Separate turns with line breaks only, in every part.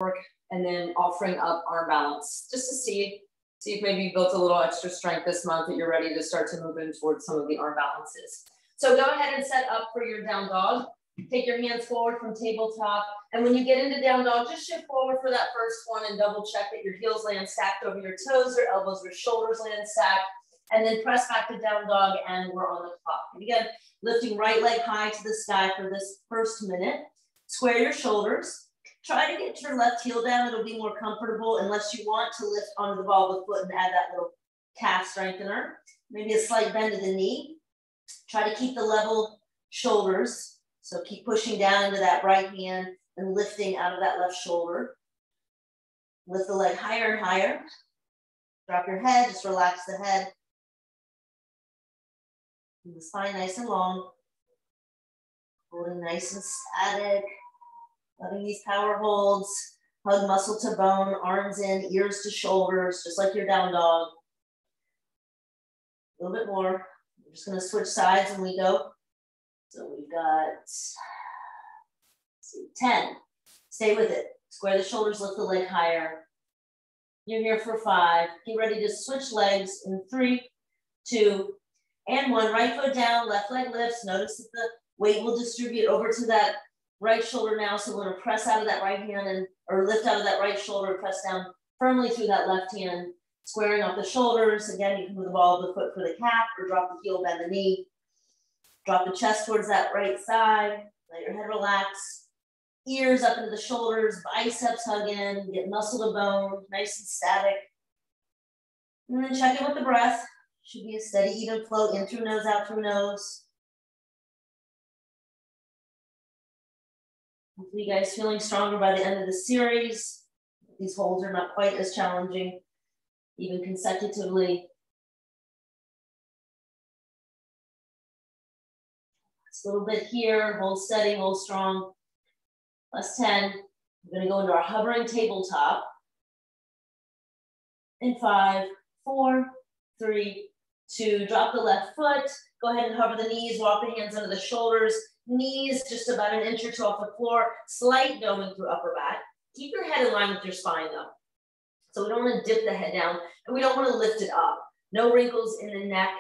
work, and then offering up arm balance, just to see if maybe you built a little extra strength this month that you're ready to start to move in towards some of the arm balances. So go ahead and set up for your down dog. Take your hands forward from tabletop. And when you get into down dog, just shift forward for that first one and double check that your heels land stacked over your toes, your elbows or shoulders land stacked, and then press back to down dog and we're on the clock. And again, lifting right leg high to the sky for this first minute. Square your shoulders. Try to get your left heel down. It'll be more comfortable unless you want to lift onto the ball of the foot and add that little calf strengthener. Maybe a slight bend to the knee. Try to keep the level shoulders. So keep pushing down into that right hand and lifting out of that left shoulder. Lift the leg higher and higher. Drop your head, just relax the head. Keep the spine nice and long. Holding nice and static. Loving these power holds. Hug muscle to bone, arms in, ears to shoulders, just like your down dog. A little bit more. We're just gonna switch sides when we go. So we've got 10. Stay with it. Square the shoulders, lift the leg higher. You're here for 5. Get ready to switch legs in 3, 2, and 1. Right foot down, left leg lifts. Notice that the weight will distribute over to that right shoulder now. So we're gonna press out of that right hand or lift out of that right shoulder, press down firmly through that left hand, squaring off the shoulders. Again, you can move the ball of the foot for the calf or drop the heel, bend the knee. Drop the chest towards that right side. Let your head relax. Ears up into the shoulders, biceps hug in, get muscle to bone, nice and static. And then check in with the breath. Should be a steady, even flow in through nose, out through nose. Hopefully you guys feeling stronger by the end of the series. These holds are not quite as challenging, even consecutively. Just a little bit here, hold steady, hold strong. Plus 10. We're gonna go into our hovering tabletop. In 5, 4, 3, 2, drop the left foot. Go ahead and hover the knees, walk the hands under the shoulders. Knees just about an inch or 2 off the floor. Slight doming through upper back. Keep your head in line with your spine though. So we don't want to dip the head down and we don't want to lift it up. No wrinkles in the neck,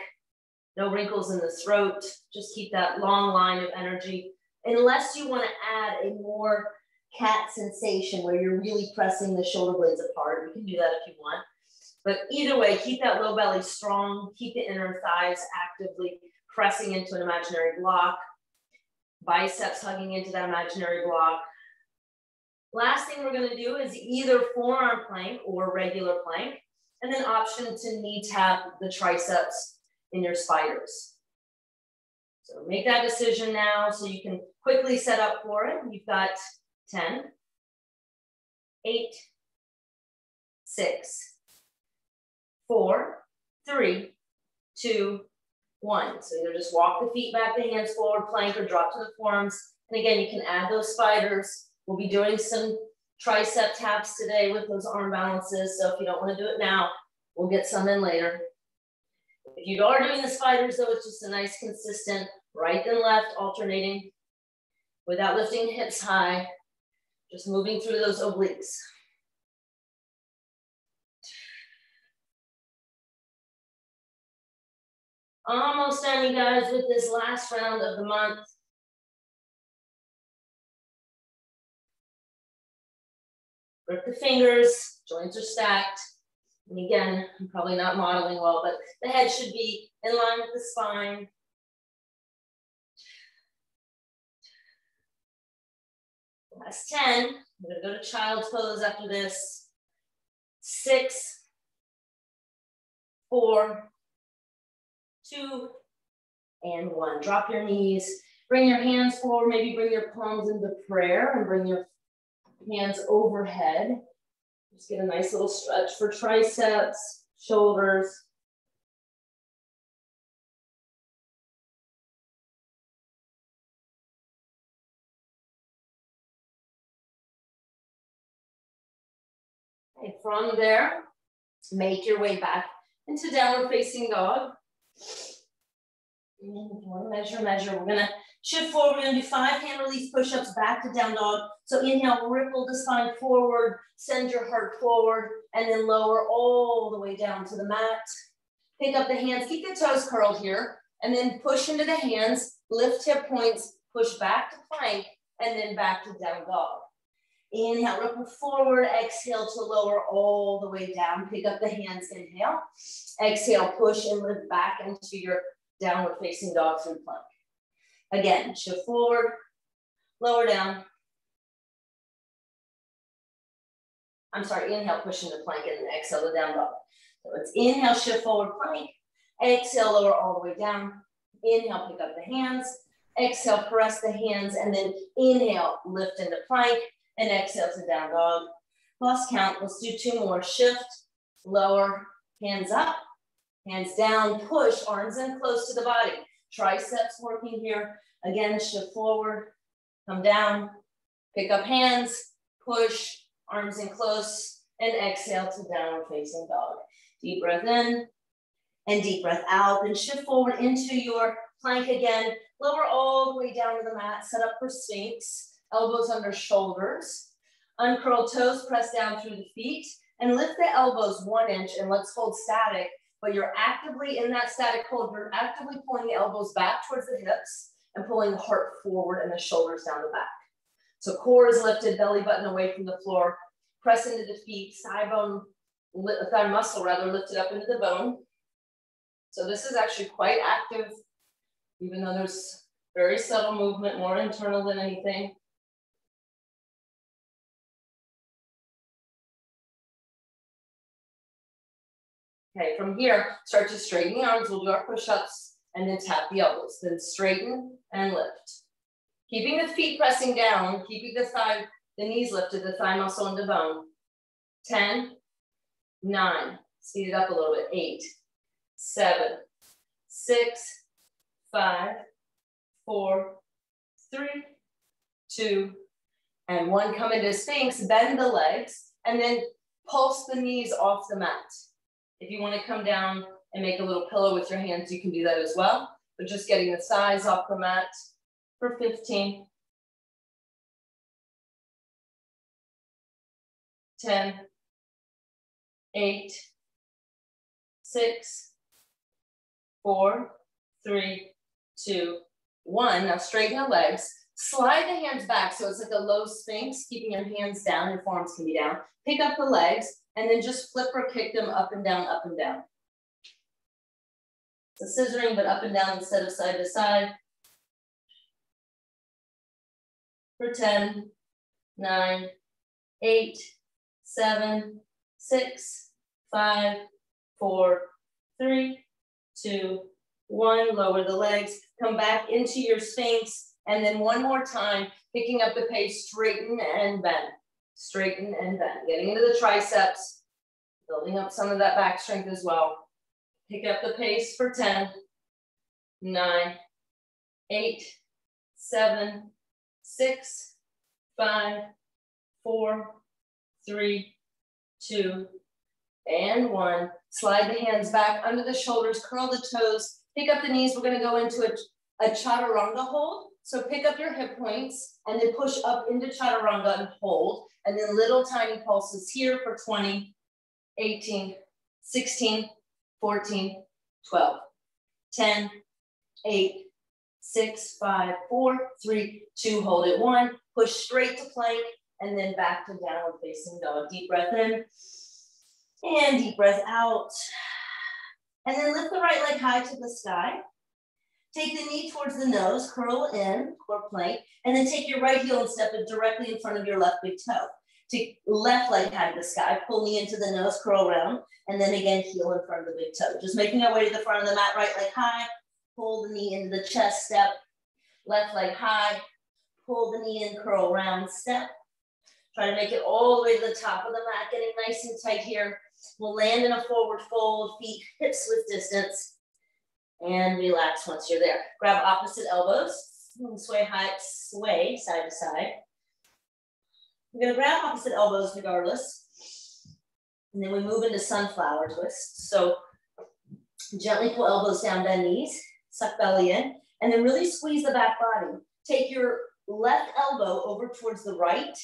no wrinkles in the throat. Just keep that long line of energy. Unless you want to add a more cat sensation where you're really pressing the shoulder blades apart. You can do that if you want. But either way, keep that low belly strong. Keep the inner thighs actively pressing into an imaginary block. Biceps hugging into that imaginary block. Last thing we're going to do is either forearm plank or regular plank, and then option to knee tap the triceps in your spiders. So make that decision now so you can quickly set up for it. You've got 10, 8, 6, 4, 3, 2, 1. So either just walk the feet back, the hands forward, plank, or drop to the forearms. And again, you can add those spiders. We'll be doing some tricep taps today with those arm balances. So if you don't want to do it now, we'll get some in later. If you are doing the spiders though, it's just a nice consistent right then left alternating without lifting hips high, just moving through those obliques. Almost done, you guys, with this last round of the month. Grip the fingers, joints are stacked. And again, I'm probably not modeling well, but the head should be in line with the spine. Last 10, I'm gonna go to child's pose after this. 6, 4, 2, and 1. Drop your knees, bring your hands forward, maybe bring your palms into prayer and bring your hands overhead. Just get a nice little stretch for triceps, shoulders. Okay, from there, make your way back into downward facing dog. And if you want to measure, we're gonna shift forward. We're gonna do 5 hand release push-ups back to down dog. So inhale, ripple the spine forward, send your heart forward, and then lower all the way down to the mat. Pick up the hands, keep the toes curled here, and then push into the hands, lift hip points, push back to plank, and then back to down dog. Inhale, ripple forward, exhale to lower all the way down. Pick up the hands, inhale. Exhale, push and lift back into your downward facing dog through plank. Again, shift forward, lower down. I'm sorry, inhale, push into plank, and then exhale to down dog. So it's inhale, shift forward, plank. Exhale, lower all the way down. Inhale, pick up the hands. Exhale, press the hands, and then inhale, lift into plank, and exhale to down dog. Lost count, let's do 2 more. Shift, lower, hands up, hands down, push, arms in close to the body. Triceps working here. Again, shift forward, come down, pick up hands, push, arms in close, and exhale to downward facing dog. Deep breath in and deep breath out. Then shift forward into your plank again. Lower all the way down to the mat. Set up for Sphinx. Elbows under shoulders. Uncurl toes, press down through the feet. And lift the elbows 1 inch, and let's hold static. But you're actively in that static hold. You're actively pulling the elbows back towards the hips and pulling the heart forward and the shoulders down the back. So core is lifted, belly button away from the floor. Press into the feet, thigh muscle rather, lifted up into the bone. So this is actually quite active, even though there's very subtle movement, more internal than anything. Okay, from here, start to straighten the arms. We'll do our push-ups and then tap the elbows. Then straighten and lift. Keeping the feet pressing down, keeping the knees lifted, the thigh muscle into bone. 10, 9, speed it up a little bit. 8, 7, 6, 5, 4, 3, 2, and 1. Come into Sphinx, bend the legs, and then pulse the knees off the mat. If you want to come down and make a little pillow with your hands, you can do that as well. But just getting the thighs off the mat for 15, 10, 8, 6, 4, 3, 2, 1. Now straighten the legs. Slide the hands back so it's like a low Sphinx, keeping your hands down. Your forearms can be down. Pick up the legs and then just flip or kick them up and down, up and down. It's a scissoring, but up and down instead of side to side. For 10, 9, 8, 7, 6, 5, 4, 3, 2, 1. Lower the legs, come back into your Sphinx, and then 1 more time, picking up the pace, straighten and bend. Straighten and bend. Getting into the triceps, building up some of that back strength as well. Pick up the pace for 10, 9, 8, 7, 6, 5, 4, 3, 2, and 1. Slide the hands back under the shoulders, curl the toes, pick up the knees. We're going to go into a chaturanga hold. So pick up your hip points and then push up into chaturanga and hold. And then little tiny pulses here for 20, 18, 16, 14, 12, 10, 8, 6, 5, 4, 3, 2, hold it. 1, push straight to plank, and then back to downward facing dog. Deep breath in, and deep breath out. And then lift the right leg high to the sky. Take the knee towards the nose, curl in, core plank, and then take your right heel and step it directly in front of your left big toe. Take left leg high to the sky, pull knee into the nose, curl around, and then again, heel in front of the big toe. Just making our way to the front of the mat, right leg high, pull the knee into the chest, step, left leg high, pull the knee in, curl round, step. Try to make it all the way to the top of the mat, getting nice and tight here. We'll land in a forward fold, feet hips width distance, and relax once you're there. Grab opposite elbows, sway high, sway side to side. We're gonna grab opposite elbows regardless. And then we move into sunflower twist. So gently pull elbows down, bend knees, suck belly in, and then really squeeze the back body. Take your left elbow over towards the right,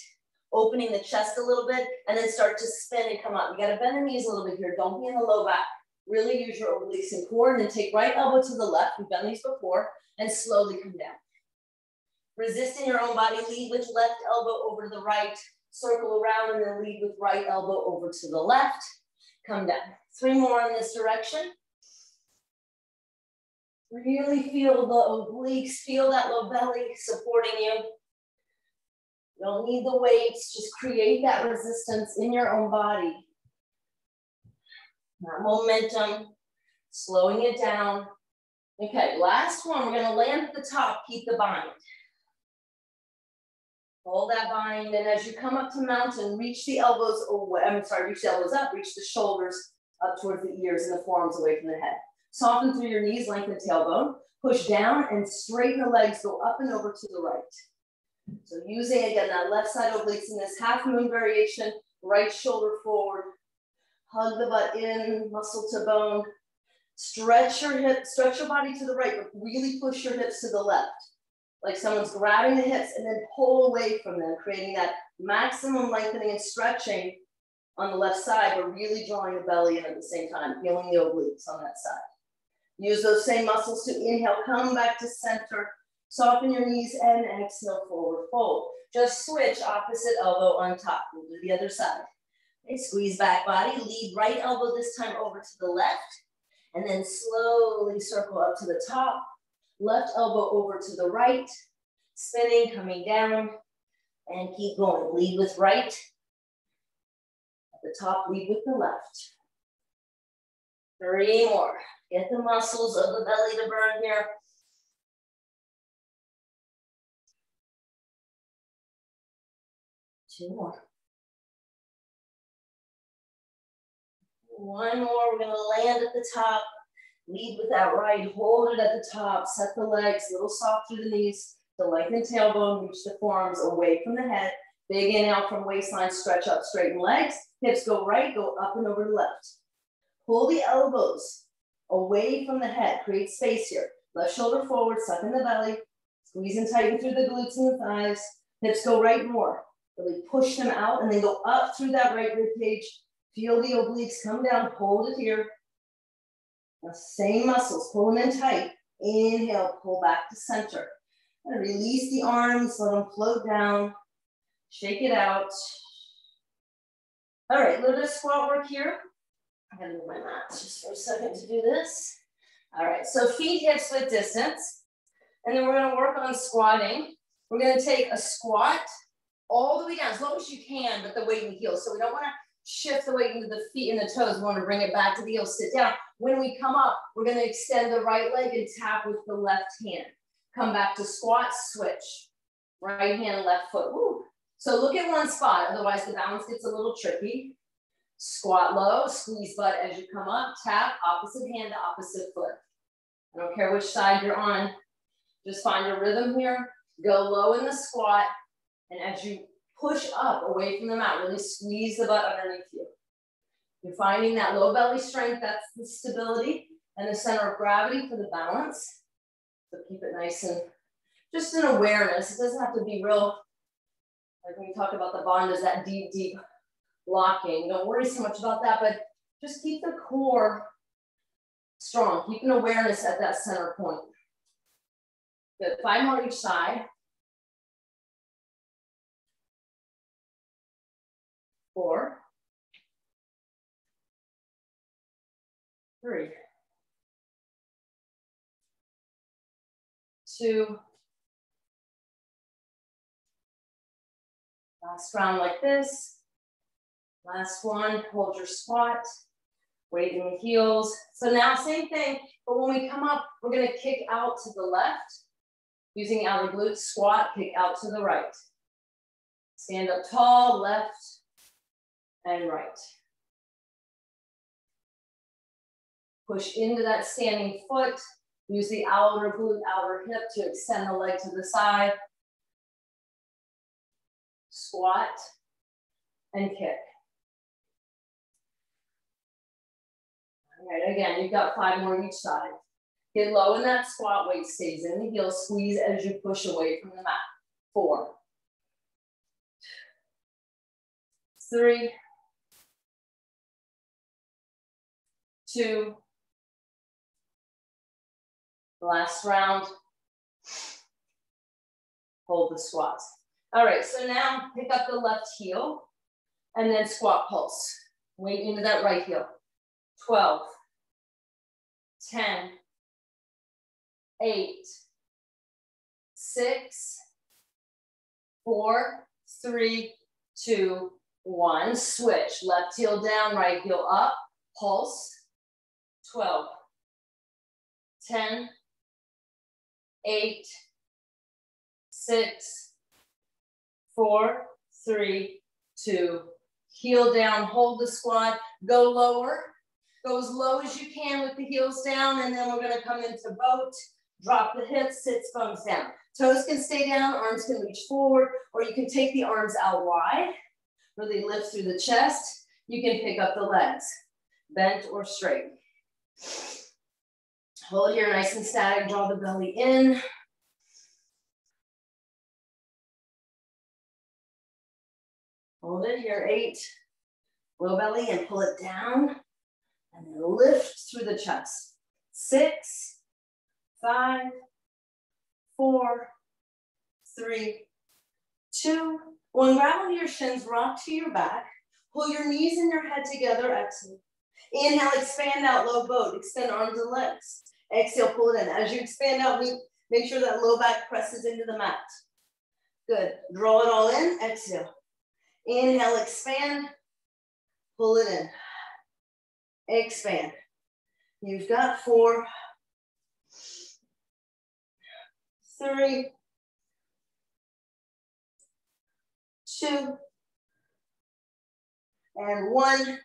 opening the chest a little bit, and then start to spin and come up. You gotta bend the knees a little bit here. Don't be in the low back. Really use your obliques and core, and then take right elbow to the left. We've done these before, and slowly come down. Resist in your own body. Lead with left elbow over to the right. Circle around, and then lead with right elbow over to the left. Come down. 3 more in this direction. Really feel the obliques, feel that low belly supporting you. You don't need the weights, just create that resistance in your own body. That momentum, slowing it down. Okay, last one, we're gonna land at the top, keep the bind. Hold that bind, and as you come up to mountain, reach the elbows away, reach the elbows up, reach the shoulders up towards the ears and the forearms away from the head. Soften through your knees, lengthen the tailbone. Push down and straighten the legs, go up and over to the right. So using, again, that left side obliques in this half moon variation, right shoulder forward. Hug the butt in, muscle to bone. Stretch your hips, stretch your body to the right, but really push your hips to the left. Like someone's grabbing the hips and then pull away from them, creating that maximum lengthening and stretching on the left side, but really drawing the belly in at the same time, feeling the obliques on that side. Use those same muscles to inhale, come back to center, soften your knees and exhale, forward fold. Just switch opposite elbow on top. We'll do the other side. Okay, squeeze back body, lead right elbow this time over to the left, and then slowly circle up to the top. Left elbow over to the right, spinning, coming down, and keep going. Lead with right. At the top, lead with the left. 3 more. Get the muscles of the belly to burn here. 2 more. 1 more. We're going to land at the top. Lead with that right. Hold it at the top. Set the legs a little soft through the knees. The lengthen tailbone. Reach the forearms away from the head. Big inhale from waistline. Stretch up, straighten legs. Hips go right, go up and over to left. Pull the elbows away from the head. Create space here. Left shoulder forward, suck in the belly. Squeeze and tighten through the glutes and the thighs. Hips go right more. Really push them out and then go up through that right rib cage. Feel the obliques come down. Hold it here. Now, same muscles. Pull them in tight. Inhale, pull back to center. And release the arms. Let them float down. Shake it out. All right, a little bit of squat work here. I'm gonna move my mat just for a second to do this. All right, so feet, hips, width, distance. And then we're gonna work on squatting. We're gonna take a squat all the way down, as low as you can, but the weight in the heels. So we don't wanna shift the weight into the feet and the toes. We wanna bring it back to the heels, sit down. When we come up, we're gonna extend the right leg and tap with the left hand. Come back to squat, switch. Right hand, left foot, woo. So look at one spot, otherwise the balance gets a little tricky. Squat low, squeeze butt as you come up, tap, opposite hand to opposite foot. I don't care which side you're on, just find your rhythm here. Go low in the squat, and as you push up away from the mat, really squeeze the butt underneath you. You're finding that low belly strength, that's the stability, and the center of gravity for the balance. So keep it nice and just an awareness. It doesn't have to be real, like when we talk about the bandhas, that deep, deep locking. Don't worry so much about that, but just keep the core strong. Keep an awareness at that center point. Good, 5 more each side. 4, 3, 2. Last round like this. Last one, hold your squat, weight in the heels. So now same thing, but when we come up, we're gonna kick out to the left, using outer glutes, squat, kick out to the right. Stand up tall, left and right. Push into that standing foot, use the outer glute, outer hip to extend the leg to the side. Squat and kick. All right, again, you've got 5 more each side. Get low in that squat, weight stays in the heels, squeeze as you push away from the mat. 4, 3, 2, last round. Hold the squats. All right, so now pick up the left heel and then squat pulse. Weight into that right heel. 12, 10, 8, 6, 4, 3, 2, 1. Switch. Left heel down, right heel up. Pulse. 12, 10, 8, 6, 4, 3, 2. Heel down, hold the squat. Go lower. Go as low as you can with the heels down, and then we're gonna come into boat. Drop the hips, sits, bones down. Toes can stay down, arms can reach forward, or you can take the arms out wide. Really lift through the chest. You can pick up the legs, bent or straight. Hold here nice and static, draw the belly in. Hold it here, 8. Low belly and pull it down. And then lift through the chest. 6, 5, 4, 3, 2, 1. Grab onto your shins, rock to your back. Pull your knees and your head together, exhale. Inhale, expand out, low boat. Extend arms and legs. Exhale, pull it in. As you expand out, make sure that low back presses into the mat. Good. Draw it all in, exhale. Inhale, expand, pull it in. Expand. You've got 4, 3, 2, and 1.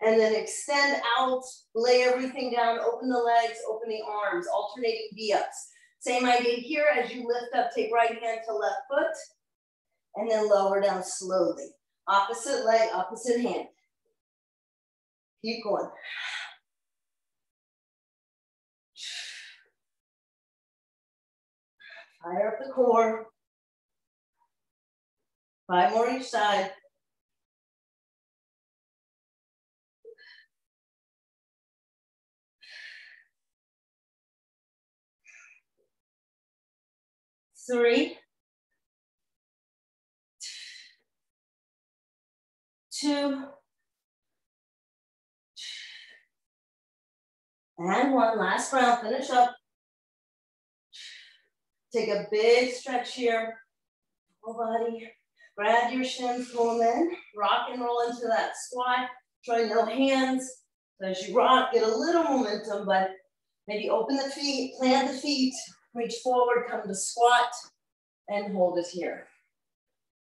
And then extend out, lay everything down, open the legs, open the arms, alternating V-ups. Same idea here. As you lift up, take right hand to left foot, and then lower down slowly. Opposite leg, opposite hand. Keep going. Fire up the core. 5 more each side. Three, 2, and 1. Last round, finish up. Take a big stretch here. Whole body. Grab your shins, pull them in. Rock and roll into that squat. Try no hands. So as you rock, get a little momentum, but maybe open the feet, plant the feet, reach forward, come to squat, and hold it here.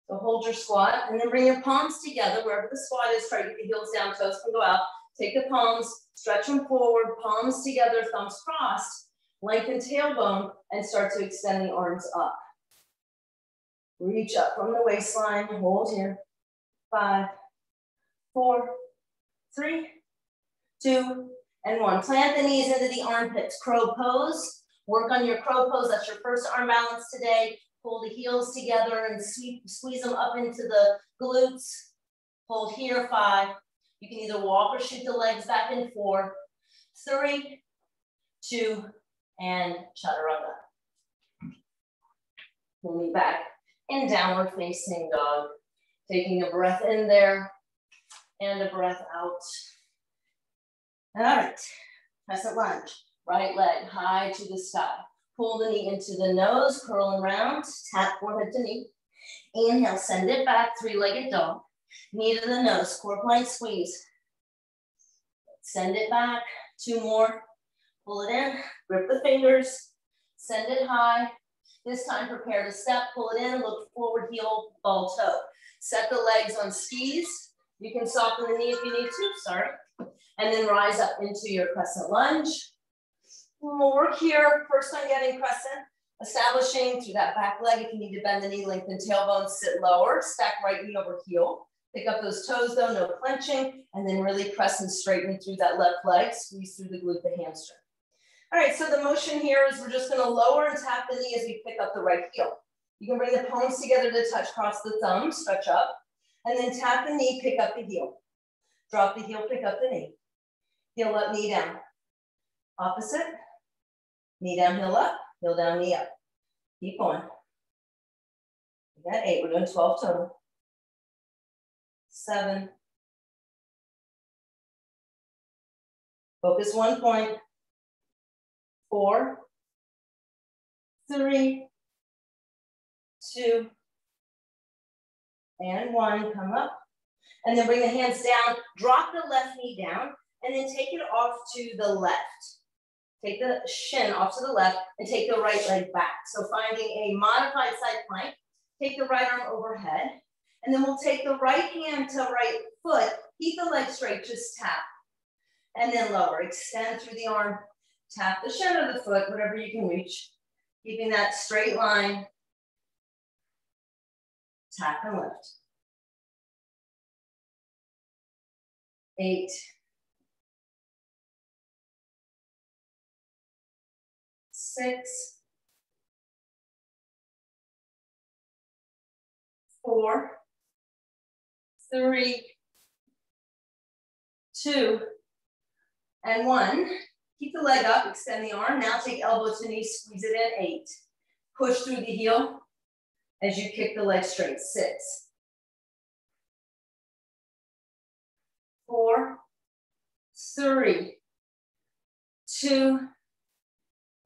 So hold your squat, and then bring your palms together. Wherever the squat is, try to get the heels down, toes can go out. Take the palms, stretch them forward, palms together, thumbs crossed. Lengthen tailbone, and start to extend the arms up. Reach up from the waistline, hold here. 5, 4, 3, 2, and 1. Plant the knees into the armpits, crow pose. Work on your crow pose, that's your first arm balance today. Pull the heels together and squeeze them up into the glutes. Hold here, 5. You can either walk or shoot the legs back in 4, 3, 2, and chaturanga. Pull me back in downward facing dog. Taking a breath in there and a breath out. All right, crescent lunge. Right leg high to the sky. Pull the knee into the nose, curl and round, tap forehead to knee. Inhale, send it back, 3-legged dog. Knee to the nose, core plank squeeze. Send it back, 2 more. Pull it in, grip the fingers, send it high. This time prepare to step, pull it in, look forward, heel, ball toe. Set the legs on skis. You can soften the knee if you need to, sorry. And then rise up into your crescent lunge. We'll work here, first on getting crescent, establishing through that back leg. If you need to bend the knee, lengthen tailbone, sit lower, stack right knee over heel. Pick up those toes though, no clenching, and then really press and straighten through that left leg, squeeze through the glute, the hamstring. All right, so the motion here is we're just gonna lower and tap the knee as we pick up the right heel. You can bring the palms together to touch, cross the thumbs, stretch up, and then tap the knee, pick up the heel. Drop the heel, pick up the knee. Heel up, knee down. Opposite. Knee down, heel up, heel down, knee up. Keep going. We got 8, we're doing 12 total. 7. Focus 1 point. 4, 3, 2, and 1, come up. And then bring the hands down, drop the left knee down, and then take it off to the left. Take the shin off to the left and take the right leg back. So finding a modified side plank, take the right arm overhead, and then we'll take the right hand to right foot, keep the leg straight, just tap. And then lower, extend through the arm, tap the shin of the foot, whatever you can reach, keeping that straight line, tap and lift. 8, 6, 4, 3, 2, and 1. Keep the leg up, extend the arm. Now take elbow to knee, squeeze it in. 8. Push through the heel as you kick the leg straight. 6, 4, 3, 2,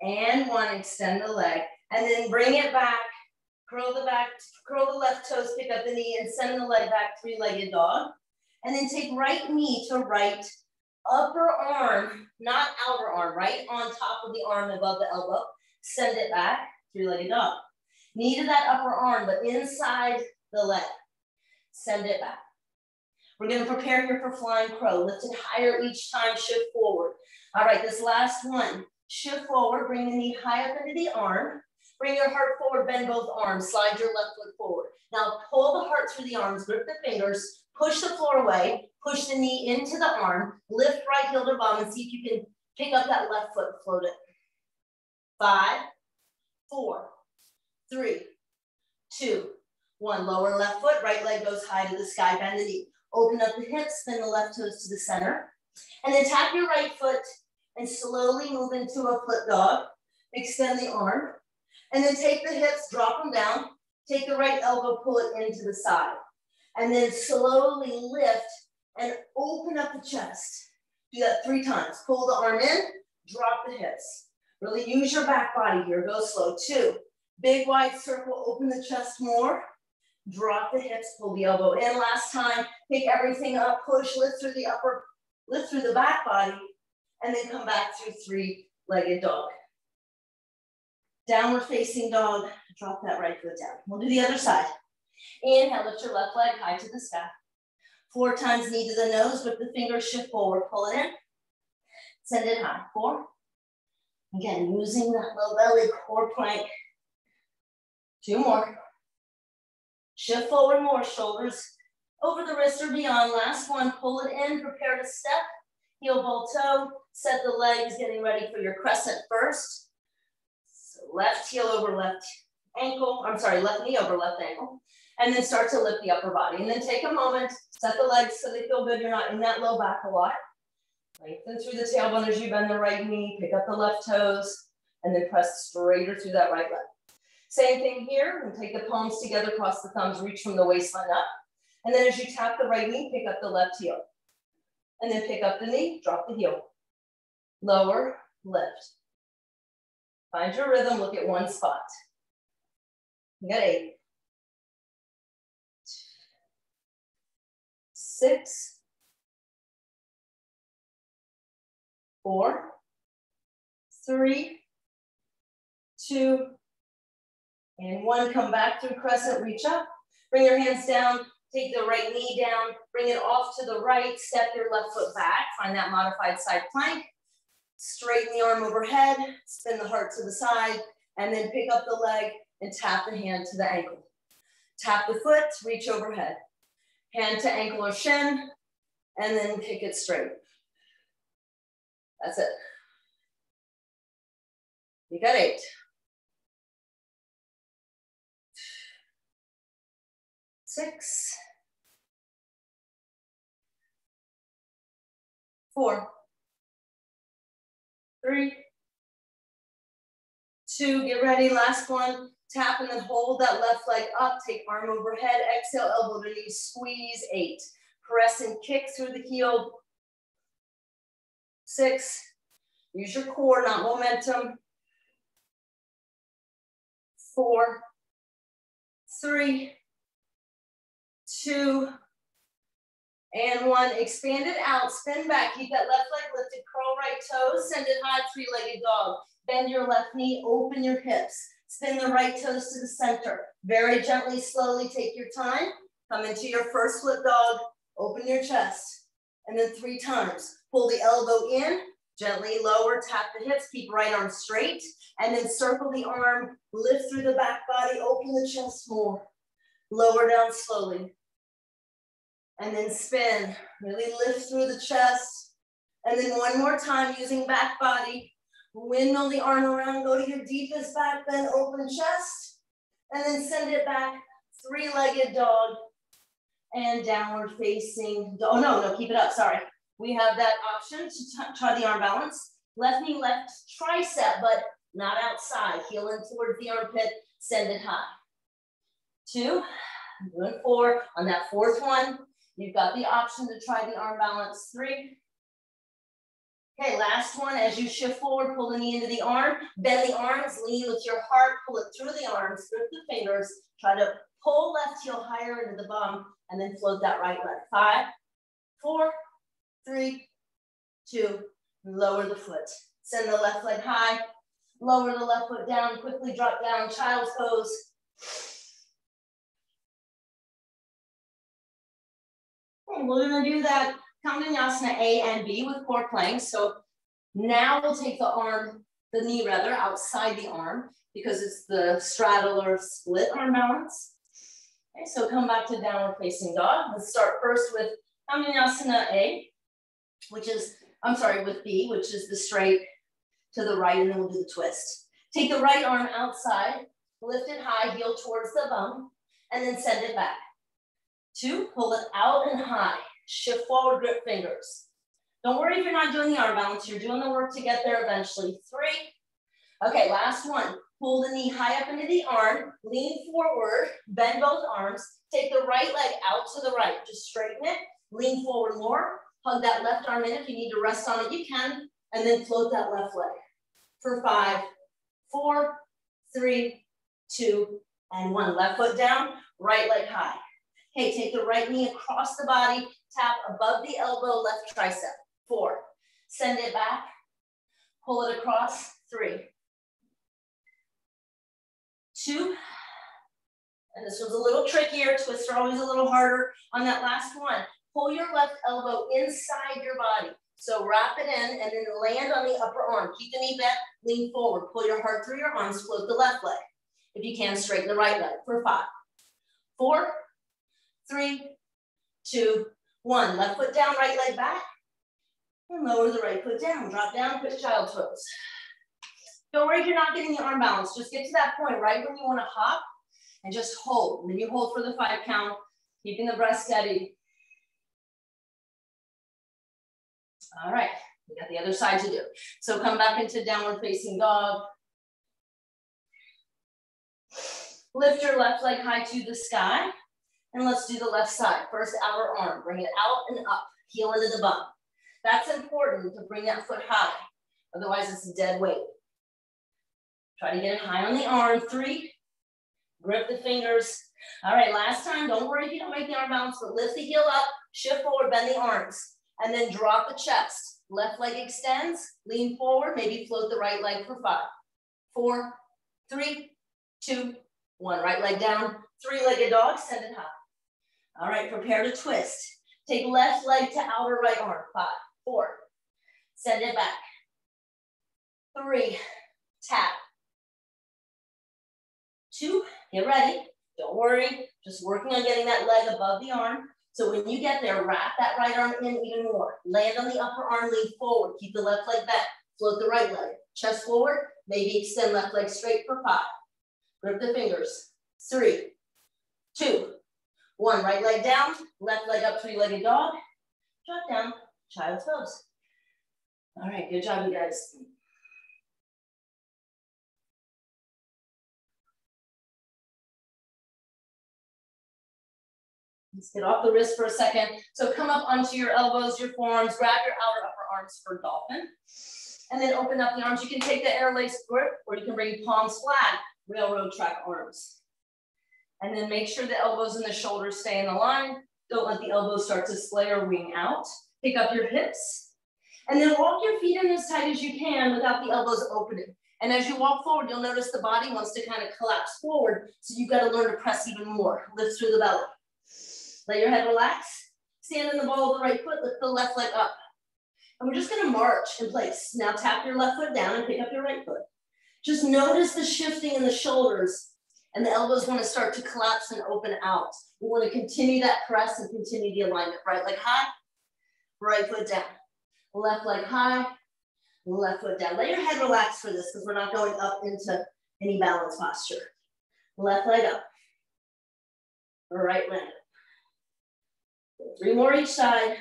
and 1. Extend the leg. And then bring it back. Curl the left toes, pick up the knee, and send the leg back, 3-legged dog. And then take right knee to right upper arm, not outer arm, right on top of the arm above the elbow. Send it back, 3-legged dog. Knee to that upper arm, but inside the leg. Send it back. We're going to prepare here for flying crow. Lift it higher each time, shift forward. All right, this last one. Shift forward, bring the knee high up into the arm. Bring your heart forward, bend both arms. Slide your left foot forward. Now pull the heart through the arms, grip the fingers, push the floor away, push the knee into the arm, lift right heel to bum and see if you can pick up that left foot, float it. 5, 4, 3, 2, 1. Lower left foot, right leg goes high to the sky, bend the knee. Open up the hips, spin the left toes to the center. And then tap your right foot and slowly move into a foot dog. Extend the arm. And then take the hips, drop them down. Take the right elbow, pull it into the side. And then slowly lift and open up the chest. Do that 3 times. Pull the arm in, drop the hips. Really use your back body here. Go slow. 2. Big wide circle, open the chest more. Drop the hips, pull the elbow in. Last time, pick everything up, push, lift through the back body, and then come back through 3-legged dog. Downward facing dog, drop that right foot down. We'll do the other side. Inhale, lift your left leg high to the sky. 4 times knee to the nose, with the fingers shift forward, pull it in. Send it high, 4. Again, using that low belly core plank. 2 more. Shift forward more, shoulders over the wrist or beyond. Last one, pull it in, prepare to step. Heel, ball, toe, set the legs, getting ready for your crescent first. So left heel over left ankle, left knee over left ankle. And then start to lift the upper body. And then take a moment, set the legs so they feel good. You're not in that low back a lot. Lengthen through the tailbone as you bend the right knee, pick up the left toes, and then press straighter through that right leg. Same thing here, and take the palms together, cross the thumbs, reach from the waistline up. And then as you tap the right knee, pick up the left heel. And then pick up the knee, drop the heel. Lower, lift. Find your rhythm, look at one spot. You got 8. 6. 4. 3. 2. And 1, come back through crescent, reach up. Bring your hands down, take the right knee down, bring it off to the right, step your left foot back, find that modified side plank. Straighten the arm overhead, spin the heart to the side, and then pick up the leg and tap the hand to the ankle. Tap the foot, reach overhead. Hand to ankle or shin, and then kick it straight. That's it. You got 8. 6, 4, 3, 2, get ready, last one. Tap and then hold that left leg up, take arm overhead, exhale, elbow to knee, squeeze, 8. Press and kick through the heel. 6, use your core, not momentum. 4, 3, 2, and 1. Expand it out, spin back, keep that left leg lifted, curl right toes, send it high, three-legged dog. Bend your left knee, open your hips. Spin the right toes to the center. Very gently, slowly take your time. Come into your first flip dog, open your chest. And then 3 times. Pull the elbow in, gently lower, tap the hips, keep right arm straight. And then circle the arm, lift through the back body, open the chest more. Lower down slowly. And then spin, really lift through the chest. And then one more time using back body. Windmill the arm around, go to your deepest back bend, open chest, and then send it back, three-legged dog, and downward facing, oh no, keep it up, sorry. We have that option to try the arm balance. Left knee, left tricep, but not outside. Heel in towards the armpit, send it high. 2, I'm doing 4. On that 4th one, you've got the option to try the arm balance. 3. Okay, last one, as you shift forward, pull the knee into the arm, bend the arms, lean with your heart, pull it through the arms, grip the fingers, try to pull left heel higher into the bum, and then float that right leg. 5, 4, 3, 2, lower the foot. Send the left leg high, lower the left foot down, quickly drop down, child's pose. Okay, we're gonna do that Combination A and B with core planks. So now we'll take the knee rather, outside the arm because it's the straddle or split arm balance. Okay, so come back to downward facing dog. Let's start first with Combination A, with B, which is the straight to the right, and then we'll do the twist. Take the right arm outside, lift it high, heel towards the bum, and then send it back. 2, pull it out and high. Shift forward, grip fingers. Don't worry if you're not doing the arm balance. You're doing the work to get there eventually. 3. Okay, last one. Pull the knee high up into the arm. Lean forward. Bend both arms. Take the right leg out to the right. Just straighten it. Lean forward more. Hug that left arm in. If you need to rest on it, you can. And then float that left leg. For 5, 4, 3, 2, and 1. Left foot down. Right leg high. Okay, take the right knee across the body, tap above the elbow, left tricep. 4, send it back, pull it across. 3, 2, and this was a little trickier. Twists are always a little harder. On that last one, pull your left elbow inside your body. So wrap it in and then land on the upper arm. Keep the knee bent, lean forward, pull your heart through your arms, float the left leg. If you can, straighten the right leg for 5, 4, 3, 2, 1. Left foot down, right leg back. And lower the right foot down. Drop down, quick child's pose. Don't worry if you're not getting the arm balance. Just get to that point right when you want to hop and just hold. And then you hold for the 5 count, keeping the breath steady. All right, we got the other side to do. So come back into downward facing dog. Lift your left leg high to the sky. And let's do the left side. First outer arm, bring it out and up, heel into the bum. That's important to bring that foot high. Otherwise it's dead weight. Try to get it high on the arm. 3, grip the fingers. All right, last time, don't worry if you don't make the arm balance, but lift the heel up, shift forward, bend the arms, and then drop the chest. Left leg extends, lean forward, maybe float the right leg for 5, 4, 3, 2, 1. Right leg down, 3-legged dog, send it high. All right, prepare to twist. Take left leg to outer right arm. 5, 4, send it back. 3, tap. 2, get ready. Don't worry, just working on getting that leg above the arm. So when you get there, wrap that right arm in even more. Land on the upper arm, lean forward. Keep the left leg back. Float the right leg. Chest forward, maybe extend left leg straight for 5. Grip the fingers. 3, 2, 1, right leg down, left leg up, 3-legged dog. Drop down, child's pose. All right, good job, you guys. Let's get off the wrist for a second. So come up onto your elbows, your forearms, grab your outer upper arms for dolphin. And then open up the arms. You can take the interlaced grip, or you can bring palms flat, railroad track arms. And then make sure the elbows and the shoulders stay in the line. Don't let the elbows start to splay or wing out. Pick up your hips. And then walk your feet in as tight as you can without the elbows opening. And as you walk forward, you'll notice the body wants to kind of collapse forward. So you've got to learn to press even more. Lift through the belly. Let your head relax. Stand in the ball of the right foot. Lift the left leg up. And we're just going to march in place. Now tap your left foot down and pick up your right foot. Just notice the shifting in the shoulders, and the elbows want to start to collapse and open out. We want to continue that press and continue the alignment. Right leg high, right foot down. Left leg high, left foot down. Let your head relax for this because we're not going up into any balance posture. Left leg up, right leg up. 3 more each side.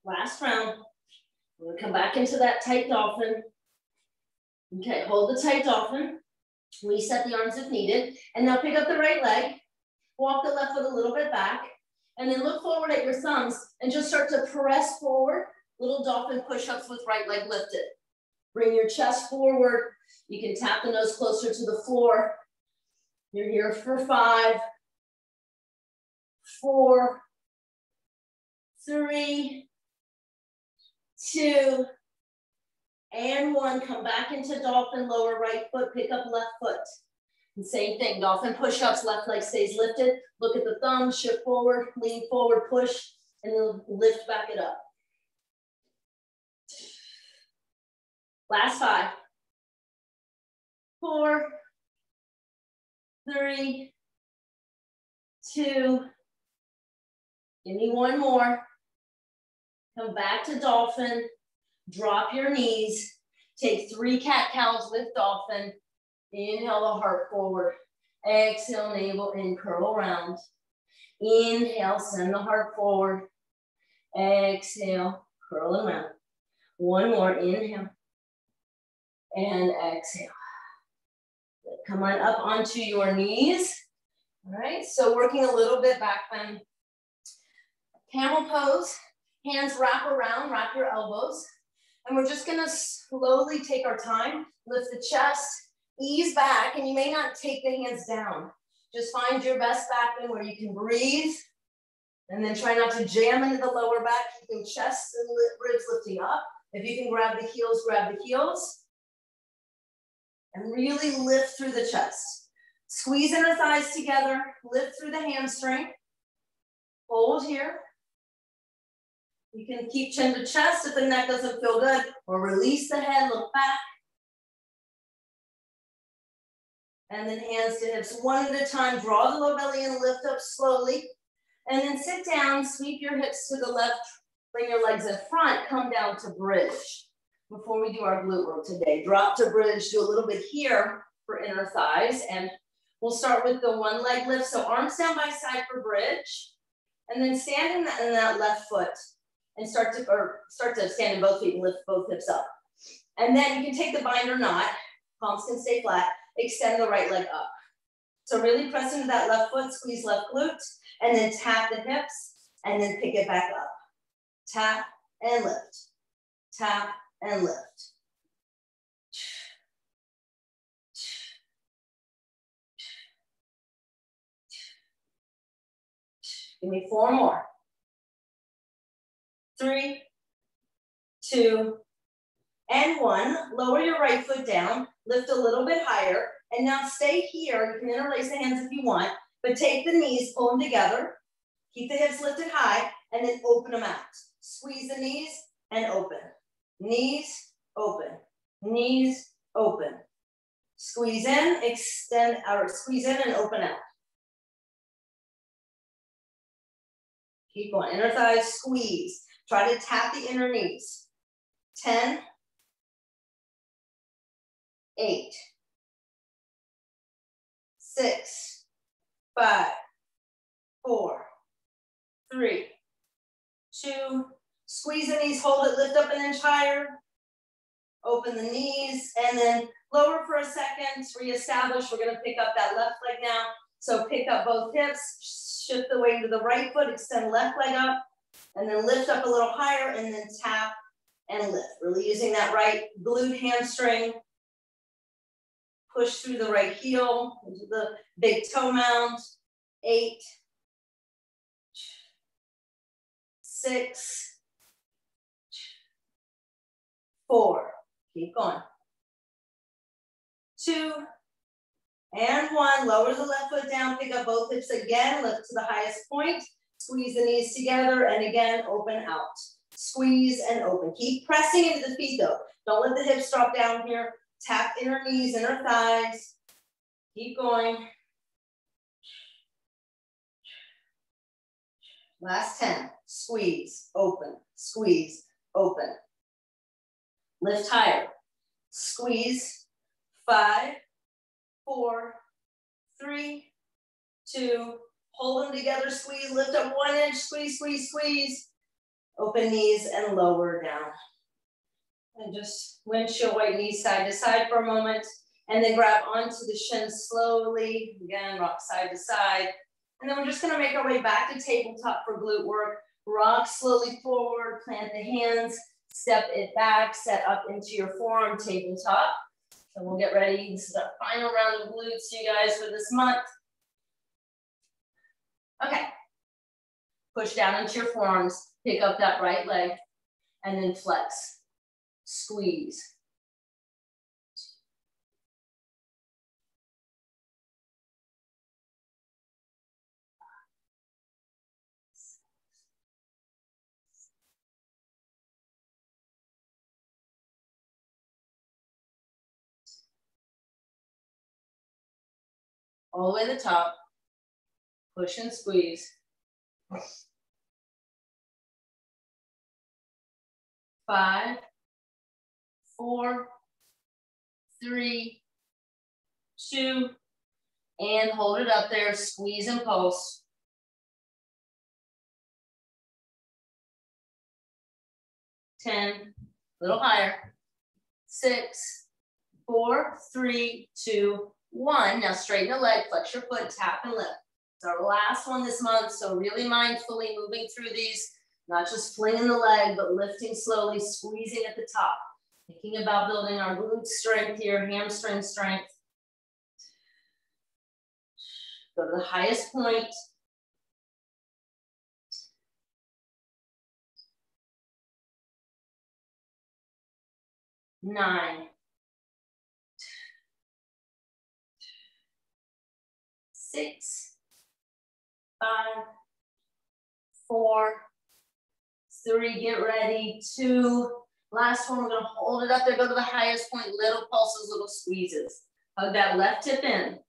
Last round. We're gonna come back into that tight dolphin. Okay, hold the tight dolphin. Reset the arms if needed. And now pick up the right leg. Walk the left foot a little bit back. And then look forward at your thumbs and just start to press forward. Little dolphin push-ups with right leg lifted. Bring your chest forward. You can tap the nose closer to the floor. You're here for 5, 4, 3, 2, and 1. Come back into dolphin, lower right foot, pick up left foot. And same thing, dolphin push-ups, left leg stays lifted. Look at the thumb, shift forward, lean forward, push, and then lift back it up. Last 5, 4, 3, 2, give me 1 more. Come back to dolphin, drop your knees, take 3 cat-cows with dolphin. Inhale the heart forward. Exhale, navel in, curl around. Inhale, send the heart forward. Exhale, curl around. 1 more, inhale. And exhale. Come on up onto your knees. All right, so working a little bit back bend. Camel pose. Hands wrap around, wrap your elbows. And we're just gonna slowly take our time, lift the chest, ease back, and you may not take the hands down. Just find your best back bend where you can breathe, and then try not to jam into the lower back, keeping chest and ribs lifting up. If you can grab the heels, grab the heels. And really lift through the chest. Squeeze inner thighs together, lift through the hamstring. Hold here. You can keep chin to chest if the neck doesn't feel good, or release the head, look back. And then hands to hips, 1 at a time. Draw the low belly and lift up slowly. And then sit down, sweep your hips to the left, bring your legs in front, come down to bridge. Before we do our glute work today, drop to bridge, do a little bit here for inner thighs. And we'll start with the 1 leg lift. So arms down by side for bridge. And then stand in that left foot. And start to stand in both feet and lift both hips up. And then you can take the binder knot, palms can stay flat, extend the right leg up. So really press into that left foot, squeeze left glute, and then tap the hips, and then pick it back up. Tap and lift, tap and lift. Give me 4 more. 3, 2, and 1. Lower your right foot down, lift a little bit higher, and now stay here. You can interlace the hands if you want, but take the knees, pull them together, keep the hips lifted high, and then open them out. Squeeze the knees and open. Knees, open. Knees, open. Squeeze in, extend, or squeeze in and open out. Keep going. Inner thighs, squeeze. Try to tap the inner knees. 10, 8, 6, 5, 4, 3, 2, squeeze the knees, hold it, lift up an inch higher, open the knees, and then lower for a second, reestablish. We're gonna pick up that left leg now. So pick up both hips, shift the weight to the right foot, extend left leg up, and then lift up a little higher, and then tap and lift. Really using that right glute hamstring. Push through the right heel into the big toe mound. 8, 6, 4, keep going. 2, and 1, lower the left foot down, pick up both hips again, lift to the highest point, squeeze the knees together, and again, open out. Squeeze and open. Keep pressing into the feet though. Don't let the hips drop down here. Tap inner knees, inner thighs. Keep going. Last 10. Squeeze, open, squeeze, open. Lift higher. Squeeze. 5, 4, 3, 2. Hold them together, squeeze, lift up 1 inch, squeeze, squeeze, squeeze. Open knees and lower down. And just windshield white knees side to side for a moment. And then grab onto the shins slowly. Again, rock side to side. And then we're just gonna make our way back to tabletop for glute work. Rock slowly forward, plant the hands, step it back, set up into your forearm tabletop. So we'll get ready. This is our final round of glutes, you guys, for this month. Okay. Push down into your forearms, pick up that right leg, and then flex. Squeeze. All the way to the top. Push and squeeze. 5, 4, 3, 2, and hold it up there. Squeeze and pulse. 10, a little higher. 6, 4, 3, 2, 1. Now straighten the leg, flex your foot, tap and lift. It's our last one this month, so really mindfully moving through these, not just flinging the leg, but lifting slowly, squeezing at the top. Thinking about building our glute strength here, hamstring strength. Go to the highest point. Nine. 6, 5, 4, 3, get ready, 2. Last one, we're gonna hold it up there, go to the highest point, little pulses, little squeezes. Hug that left hip in.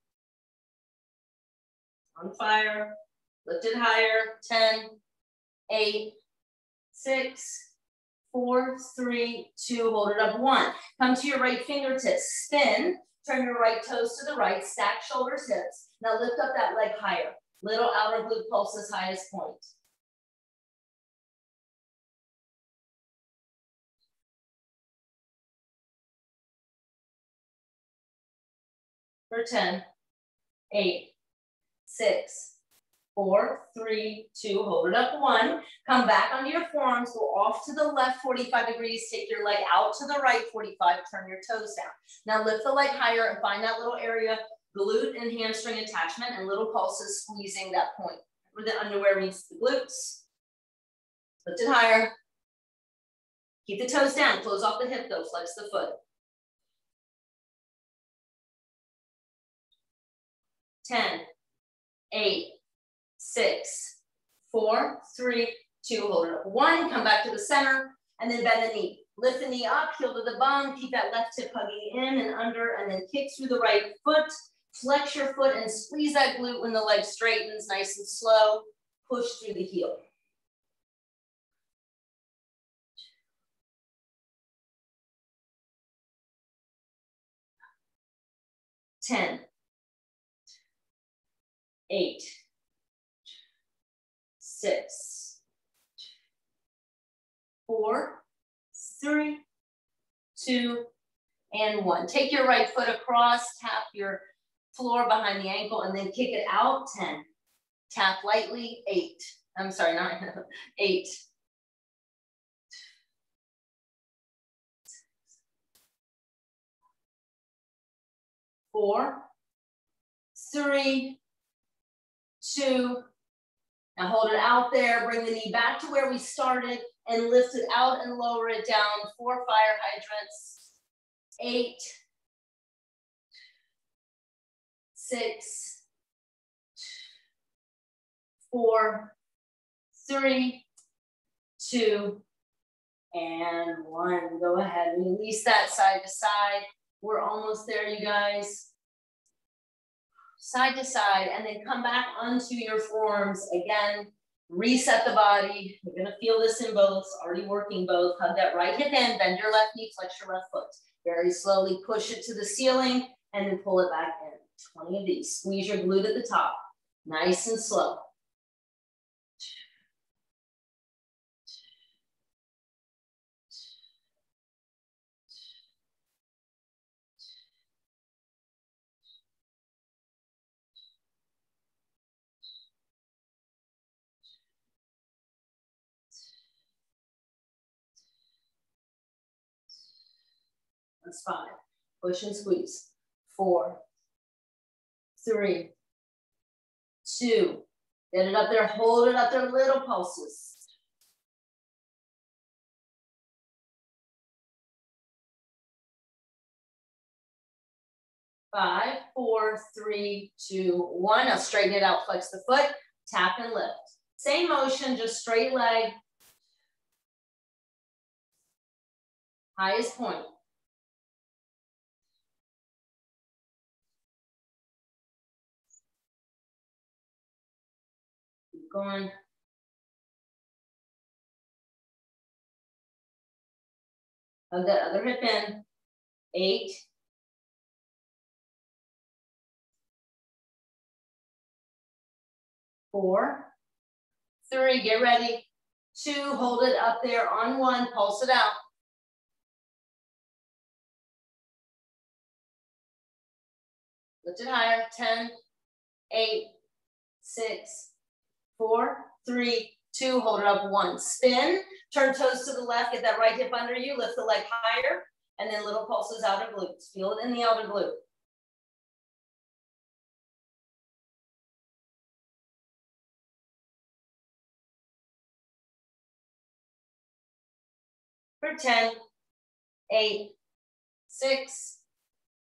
On fire, lift it higher, 10, 8, 6, 4, 3, 2, hold it up, 1. Come to your right fingertips, spin, turn your right toes to the right, stack shoulders, hips. Now lift up that leg higher. Little outer glute pulses, highest point. For 10, 8, 6, 4, 3, 2, hold it up, 1. Come back onto your forearms, go off to the left 45 degrees, take your leg out to the right 45, turn your toes down. Now lift the leg higher and find that little area, glute and hamstring attachment, and little pulses squeezing that point where the underwear meets the glutes. Lift it higher. Keep the toes down, close off the hip though, flex the foot. 10, 8, 6, 4, 3, 2, hold it up, 1, come back to the center, and then bend the knee. Lift the knee up, heel to the bum, keep that left hip hugging in and under, and then kick through the right foot, flex your foot and squeeze that glute when the leg straightens, nice and slow, push through the heel. 10, 8, 6, 4, 3, 2, and 1. Take your right foot across, tap your floor behind the ankle, and then kick it out. 10. Tap lightly. 8. I'm sorry, 9. 8. 4, 3, 2. Now hold it out there. Bring the knee back to where we started and lift it out and lower it down. 4 fire hydrants. 8, 6, 4, 3, 2, and 1. Go ahead, release that side to side. We're almost there, you guys. Side to side, and then come back onto your forearms again. Reset the body. You're gonna feel this in both, already working both. Hug that right hip in, bend your left knee, flex your left foot. Very slowly push it to the ceiling and then pull it back in. 20 of these. Squeeze your glute at the top. Nice and slow. That's 5. Push and squeeze. 4, 3, 2. Get it up there. Hold it up there. Little pulses. 5, 4, 3, 2, 1. Now straighten it out. Flex the foot. Tap and lift. Same motion, just straight leg. Highest point. Keep going. Hug that other hip in. 8, 4, 3, get ready. 2, hold it up there on 1, pulse it out. Lift it higher. 10, 8, 6, 4, 3, 2, hold it up. 1, spin, turn toes to the left, get that right hip under you, lift the leg higher, and then little pulses outer glutes. Feel it in the outer glute. For 10, 8, 6,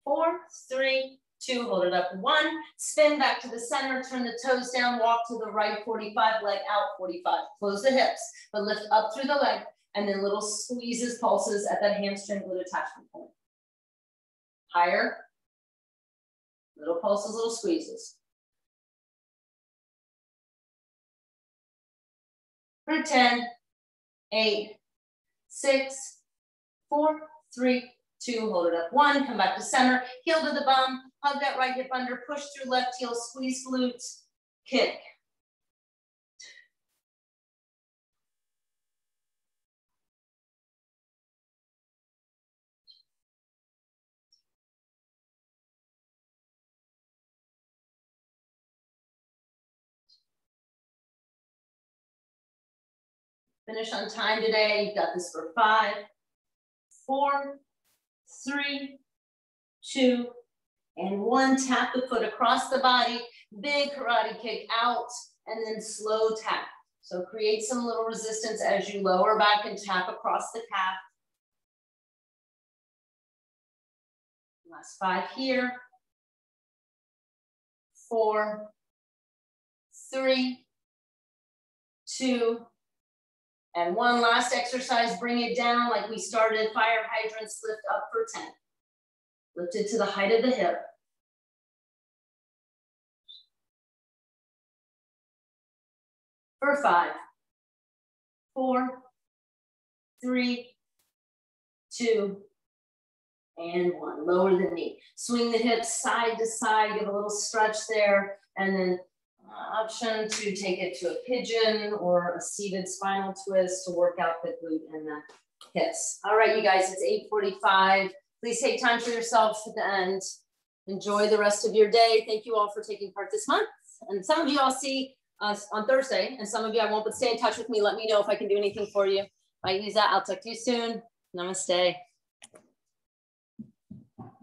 4, 3, 2, hold it up. 1, spin back to the center, turn the toes down, walk to the right 45, leg out 45. Close the hips, but lift up through the leg, and then little squeezes, pulses at that hamstring glute attachment point. Higher, little pulses, little squeezes. For 10, 8, 6, 4, 3, 2, hold it up. 1, come back to center, heel to the bum, hug that right hip under, push through left heel, squeeze glutes, kick. Finish on time today. You've got this for 5, 4, 3, 2, and 1. Tap the foot across the body, big karate kick out, and then slow tap. So create some little resistance as you lower back and tap across the calf. Last 5 here. 4, 3, 2, and 1. Last exercise, bring it down like we started. Fire hydrants, lift up for 10. Lift it to the height of the hip. For 5, 4, 3, 2, and 1. Lower the knee. Swing the hips side to side, give a little stretch there, and then option to take it to a pigeon or a seated spinal twist to work out the glute and the hips. All right, you guys, it's 8:45. Please take time for yourselves at the end. Enjoy the rest of your day. Thank you all for taking part this month. And some of you I'll see us on Thursday, and some of you I won't, but stay in touch with me. Let me know if I can do anything for you. If I use that, I'll talk to you soon. Namaste.